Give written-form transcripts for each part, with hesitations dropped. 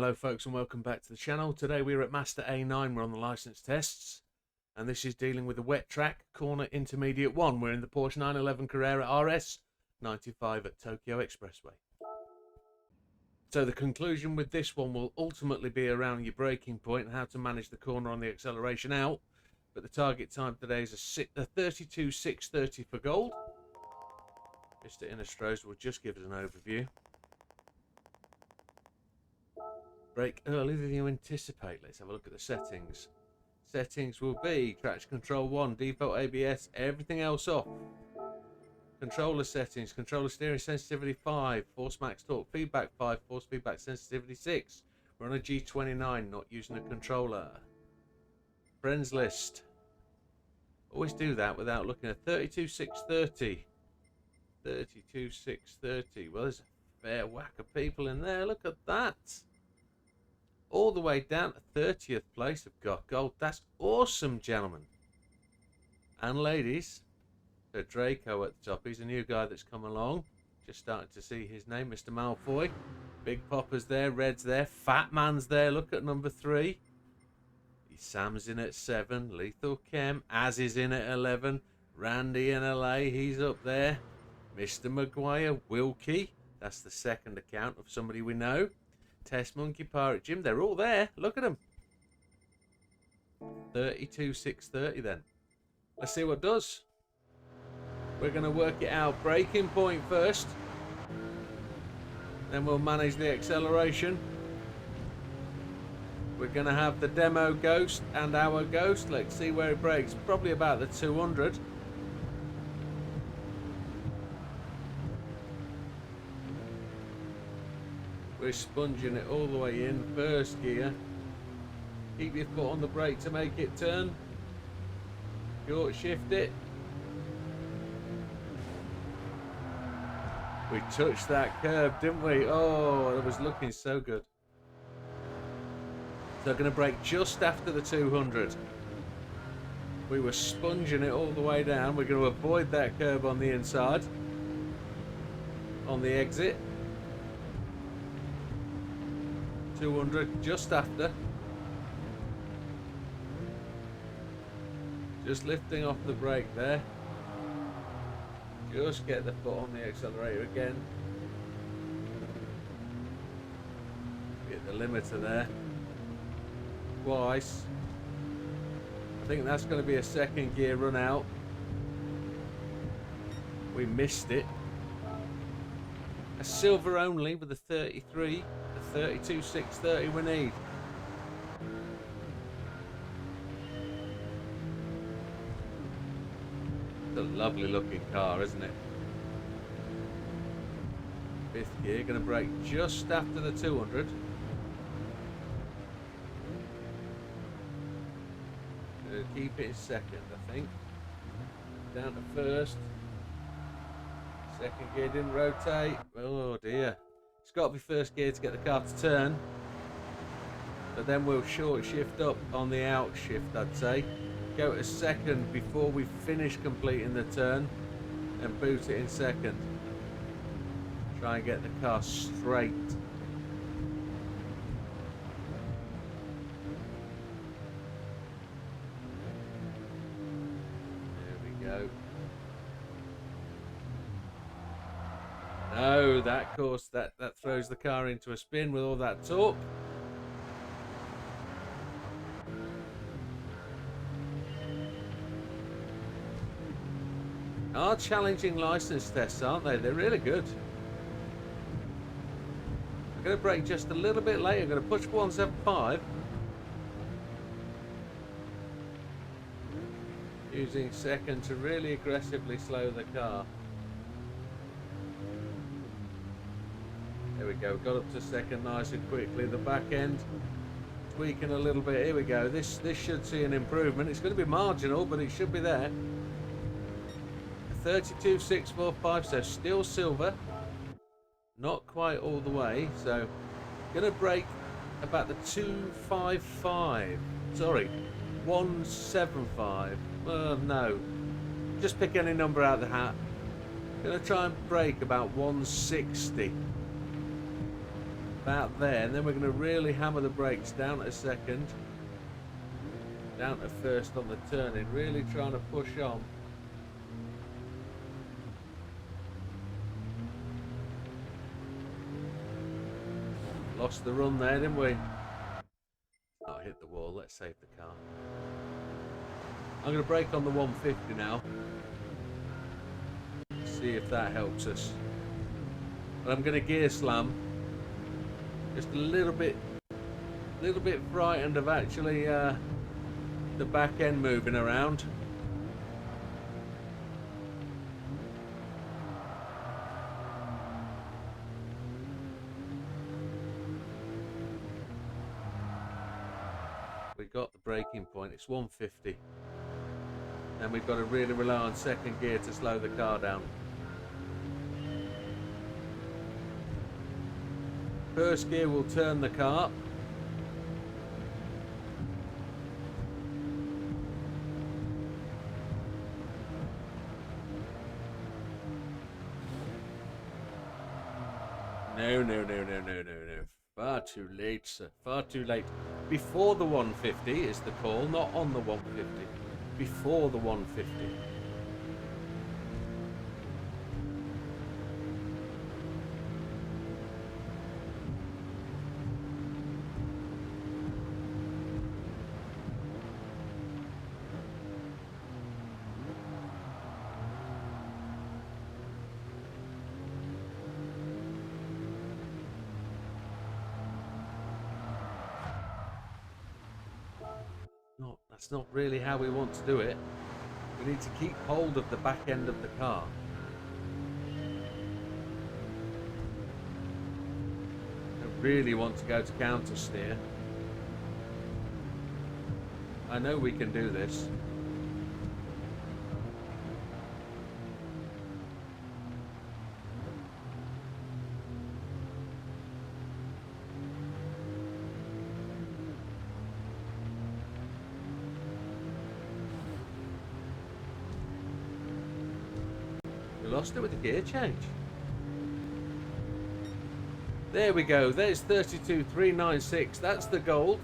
Hello folks and welcome back to the channel. Today we're at Master A9, we're on the license tests and this is dealing with the wet track corner intermediate 1. We're in the Porsche 911 Carrera RS 95 at Tokyo Expressway. So the conclusion with this one will ultimately be around your braking point and how to manage the corner on the acceleration out. But the target time today is a 32.630 for gold. Mr. Innestrosa will just give us an overview. Brake earlier than you anticipate. Let's have a look at the settings. Settings will be traction control 1, default ABS, everything else off. Controller settings, controller steering sensitivity 5, force max torque feedback 5, force feedback sensitivity 6. We're on a G29, not using a controller. Friends list. Always do that without looking at 32.630. 32.630. Well, there's a fair whack of people in there. Look at that. All the way down to 30th place have got gold. That's awesome, gentlemen and ladies. So Draco at the top, he's a new guy that's come along. Just starting to see his name, Mr. Malfoy. Big Popper's there, Red's there, Fat Man's there, look at number 3. Sam's in at 7, Lethal Chem, Az is in at 11, Randy in LA, he's up there. Mr. Maguire, Wilkie, that's the second account of somebody we know. Test Monkey, Pirate Jim, they're all there. Look at them. 32.630 then. Let's see what it does. We're going to work it out. Braking point first. Then we'll manage the acceleration. We're going to have the demo ghost and our ghost. Let's see where it brakes. Probably about the 200. We're sponging it all the way in, first gear. Keep your foot on the brake to make it turn. Short shift it. We touched that curb, didn't we? Oh, it was looking so good. So going to brake just after the 200. We were sponging it all the way down. We're going to avoid that curb on the inside. On the exit. 200 just after. Just lifting off the brake there. Just get the foot on the accelerator again. Get the limiter there. Twice. I think that's going to be a second gear run out. We missed it. A silver only with a 33. 32.630 we need. It's a lovely looking car, isn't it? Fifth gear, going to brake just after the 200. Going to keep it in second, I think. Down to first. Second gear didn't rotate. Oh dear. It's got to be first gear to get the car to turn. But then we'll short shift up on the out shift, I'd say. Go to second before we finish completing the turn. And boot it in second. Try and get the car straight. There we go. No, that course that throws the car into a spin with all that torque. Are challenging license tests, aren't they? They're really good. I'm going to brake just a little bit later. I'm going to push 175. Using second to really aggressively slow the car. There we go, got up to second nice and quickly. The back end tweaking a little bit. Here we go. This should see an improvement. It's going to be marginal, but it should be there. 32.645, so still silver. Not quite all the way. So going to brake about the 255. Sorry, 175. No. Just pick any number out of the hat. Going to try and brake about 160. about there, and then we're going to really hammer the brakes down to second, down to first on the turn-in, really trying to push on. Lost the run there, didn't we? Not hit the wall. Let's save the car. I'm going to brake on the 150 now. See if that helps us. But I'm going to gear slam. Just a little bit frightened of actually the back end moving around. We got the braking point. It's 150. And we've got to really rely on second gear to slow the car down. First gear will turn the car. No. Far too late, sir. Far too late. Before the 150 is the call, not on the 150. Before the 150. No, that's not really how we want to do it. We need to keep hold of the back end of the car. Don't really want to go to counter steer. I know we can do this. Lost it with the gear change. There we go. There's 32,396. That's the gold.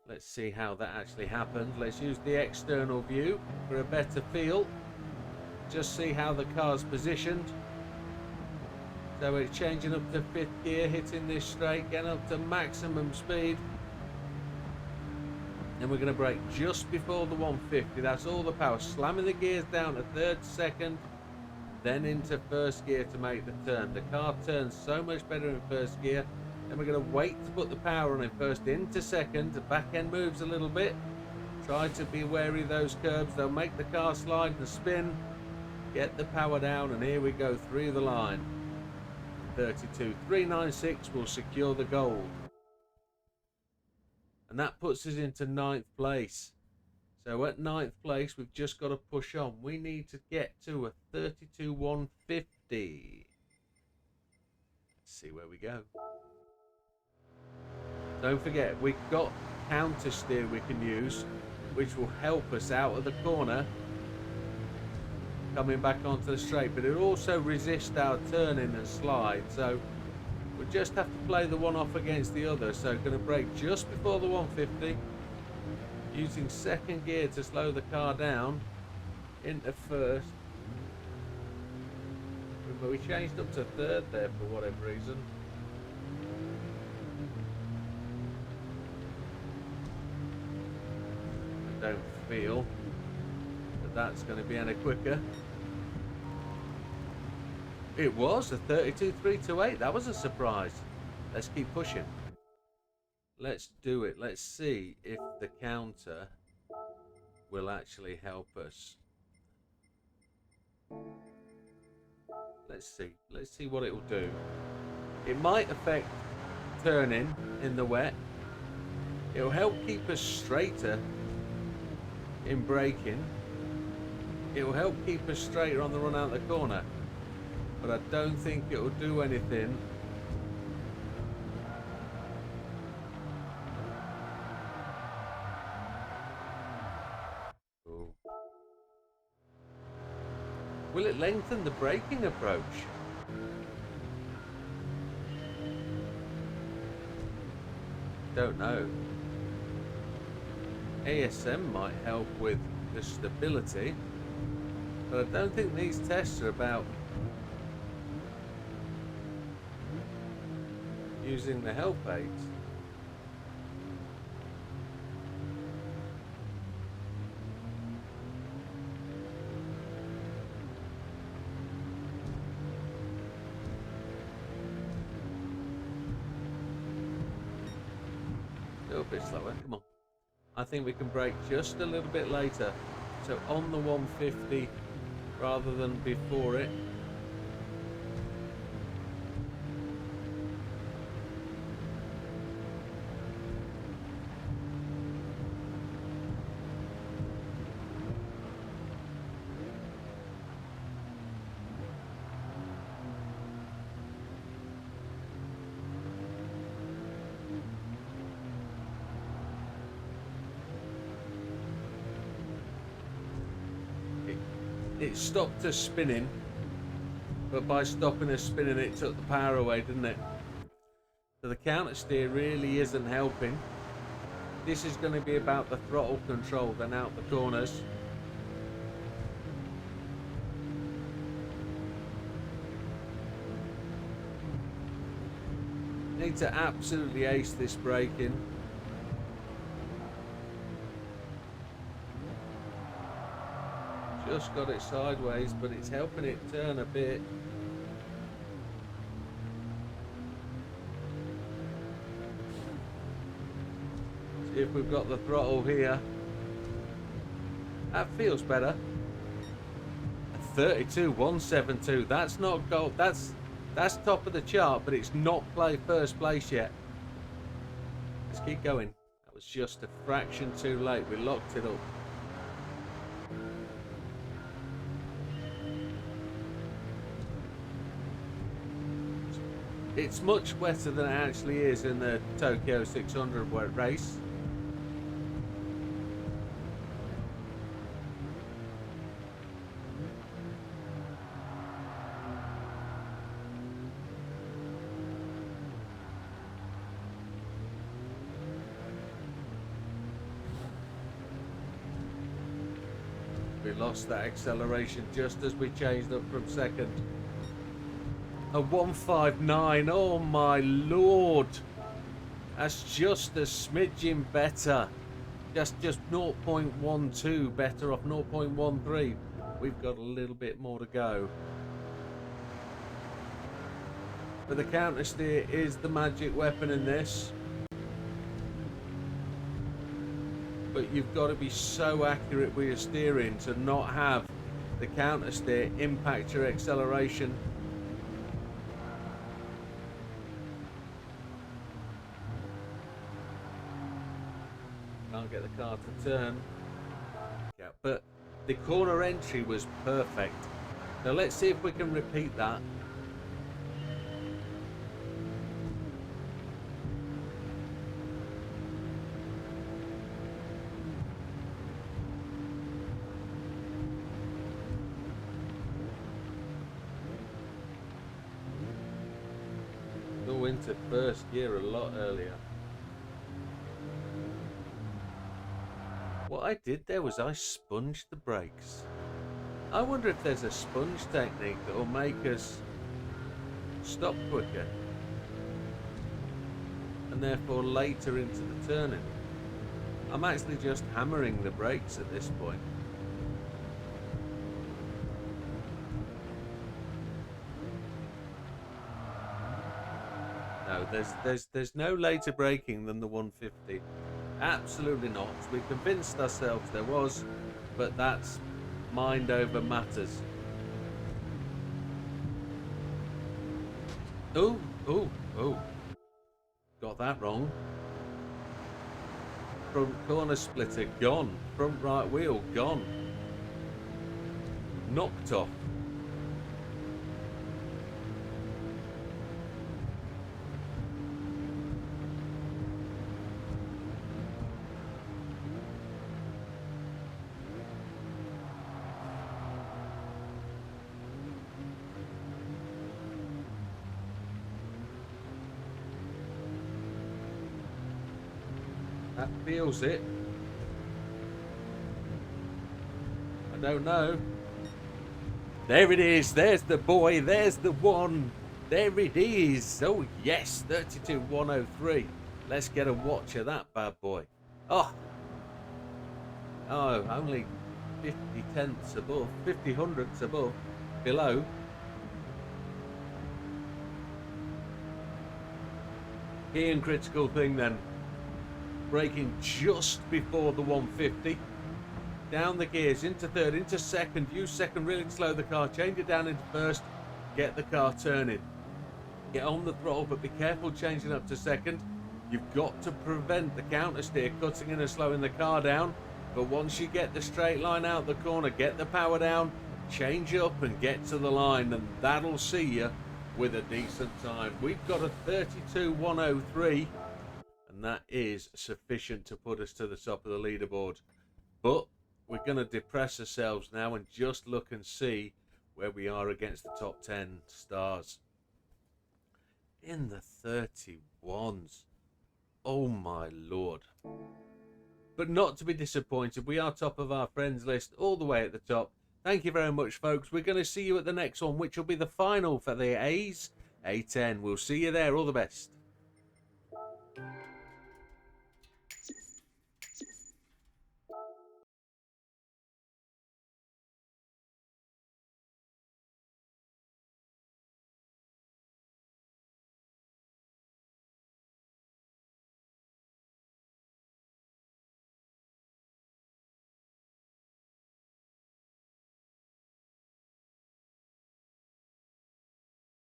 Let's see how that actually happened. Let's use the external view for a better feel. Just see how the car's positioned. So it's changing up to fifth gear, hitting this straight, getting up to maximum speed. And we're going to brake just before the 150. That's all the power. Slamming the gears down to third, second, then into first gear to make the turn. The car turns so much better in first gear. Then we're going to wait to put the power on in first, into second. The back end moves a little bit. Try to be wary of those curbs. They'll make the car slide and spin. Get the power down, and here we go through the line. 32,396 will secure the gold. And that puts us into 9th place. So at 9th place, we've just got to push on. We need to get to a 32,150. Let's see where we go. Don't forget, we've got counter steer we can use, which will help us out of the corner, coming back onto the straight. But it'll also resist our turning and slide. So we just have to play the one off against the other. So going to brake just before the 150. Using second gear to slow the car down into first. But we changed up to third there for whatever reason. I don't feel that that's going to be any quicker. It was a 32,328. That was a surprise. Let's keep pushing. Let's do it. Let's see if the counter will actually help us. Let's see. Let's see what it will do. It might affect turning in the wet. It will help keep us straighter in braking. It will help keep us straighter on the run out the corner. But I don't think it will do anything . Will it lengthen the braking approach? don't know. ASM might help with the stability, but I don't think these tests are about using the help aids. A little bit slower, come on. I think we can brake just a little bit later. So on the 150 rather than before it. It stopped us spinning, but by stopping us spinning it took the power away, didn't it? So the counter steer really isn't helping. This is going to be about the throttle control then out the corners. Need to absolutely ace this braking. Just got it sideways, but it's helping it turn a bit. See if we've got the throttle here. That feels better. 32,172. That's not gold. That's top of the chart, but it's not first place yet. Let's keep going. That was just a fraction too late. We locked it up. It's much wetter than it actually is in the Tokyo 600 race. We lost that acceleration just as we changed up from second. A 159, oh my lord. That's just a smidgen better. Just 0.12 better off 0.13. We've got a little bit more to go. But the counter steer is the magic weapon in this. But you've got to be so accurate with your steering to not have the counter steer impact your acceleration. Can't get the car to turn. Yeah, but the corner entry was perfect. Now let's see if we can repeat that. Go into first gear a lot earlier. What I did there was I sponged the brakes. I wonder if there's a sponge technique that will make us stop quicker and therefore later into the turning. I'm actually just hammering the brakes at this point. No, there's no later braking than the 150. Absolutely not. We convinced ourselves there was, but that's mind over matters. Oh, got that wrong. Front corner splitter gone. Front right wheel gone. Knocked off. That feels it. I don't know. There it is. There's the boy. There's the one. There it is. Oh, yes. 32,103. Let's get a watch of that bad boy. Oh, only 50 tenths above. 50 hundredths above. Below. Key and critical thing then. Braking just before the 150. Down the gears, into third, into second. Use second really to slow the car. Change it down into first. Get the car turning. Get on the throttle, but be careful changing up to second. You've got to prevent the counter steer cutting in and slowing the car down. But once you get the straight line out the corner, get the power down, change up and get to the line, and that'll see you with a decent time. We've got a 32,103, and that is sufficient to put us to the top of the leaderboard. But we're going to depress ourselves now and just look and see where we are against the top 10 stars. In the 31s. Oh my lord. But not to be disappointed, we are top of our friends list all the way at the top. Thank you very much, folks. We're going to see you at the next one, which will be the final for the A's A10. We'll see you there. All the best.